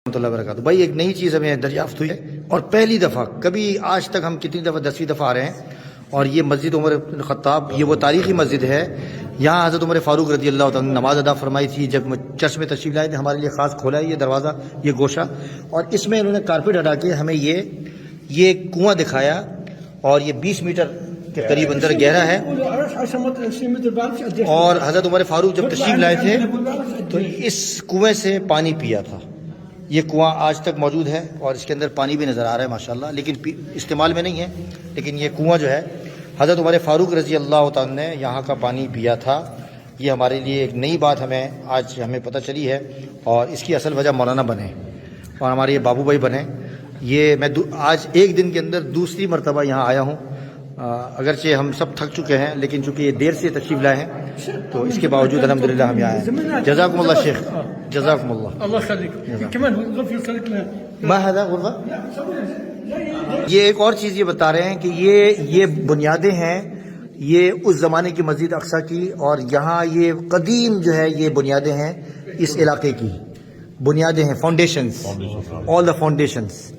ورحمۃ اللہ وبرکاتہ۔ بھائی ایک نئی چیز ہمیں دریافت ہوئی ہے اور پہلی دفعہ، کبھی آج تک ہم کتنی دفعہ 10ویں دفعہ آ رہے ہیں، اور یہ مسجد عمر بن خطاب، یہ وہ تاریخی مسجد ہے، یہاں حضرت عمر فاروق رضی اللہ تعالیٰ نے نماز ادا فرمائی تھی۔ جب چرچ میں تشریف لائے تھے ہمارے لیے خاص کھولا ہے یہ دروازہ، یہ گوشہ، اور اس میں انہوں نے کارپیٹ ہٹا کے ہمیں یہ کنواں دکھایا، اور یہ 20 میٹر کے قریب اندر گہرا ہے، اور حضرت عمر فاروق جب تشریف لائے تھے تو اس کنویں سے پانی پیا تھا۔ یہ کنواں آج تک موجود ہے اور اس کے اندر پانی بھی نظر آ رہا ہے ماشاءاللہ، لیکن استعمال میں نہیں ہے، لیکن یہ کنواں جو ہے حضرت عمر فاروق رضی اللہ تعالیٰ نے یہاں کا پانی پیا تھا۔ یہ ہمارے لیے ایک نئی بات آج ہمیں پتہ چلی ہے، اور اس کی اصل وجہ مولانا بنے اور ہمارے یہ بابو بھائی بنے۔ یہ میں آج ایک دن کے اندر دوسری مرتبہ یہاں آیا ہوں، اگرچہ ہم سب تھک چکے ہیں، لیکن چونکہ یہ دیر سے تشریف لائے ہیں تو اس کے باوجود الحمدللہ ہم یہاں آئے ہیں۔ جزاکم اللہ شیخ، جزاکم اللہ، الله يخليك. كمان غرفة يخليك. ما هذا غرفہ؟ یہ ایک اور چیز یہ بتا رہے ہیں کہ یہ بنیادیں ہیں، یہ اس زمانے کی مسجد اقصیٰ کی، اور یہاں یہ قدیم جو ہے یہ بنیادیں ہیں اس علاقے کی، بنیادیں ہیں، فاؤنڈیشنز، آل دا فاؤنڈیشنز۔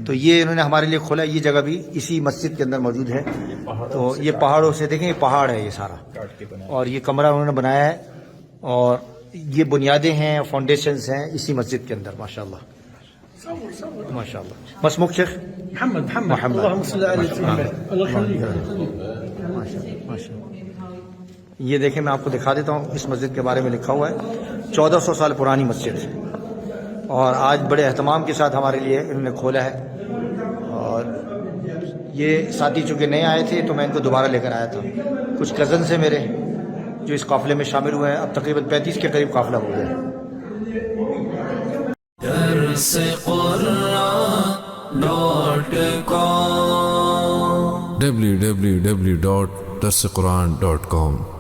تو یہ انہوں نے ہمارے لیے کھولا، یہ جگہ بھی اسی مسجد کے اندر موجود ہے۔ تو یہ پہاڑوں سے دیکھیں، یہ پہاڑ ہے یہ سارا، اور یہ کمرہ انہوں نے بنایا ہے، اور یہ بنیادیں ہیں، فاؤنڈیشنز ہیں اسی مسجد کے اندر ماشاءاللہ، ماشاءاللہ۔ مسموک شیخ محمد محمد، اللهم صل على محمد. الله يخليك. یہ دیکھیں میں آپ کو دکھا دیتا ہوں، اس مسجد کے بارے میں لکھا ہوا ہے 1400 سال پرانی مسجد، اور آج بڑے اہتمام کے ساتھ ہمارے لیے انہوں نے کھولا ہے۔ اور یہ ساتھی چونکہ نئے آئے تھے تو میں ان کو دوبارہ لے کر آیا تھا، کچھ کزن سے میرے جو اس قافلے میں شامل ہوئے ہیں، اب تقریباً 35 کے قریب قافلہ ہو گیا ہے۔ www.darsequran.com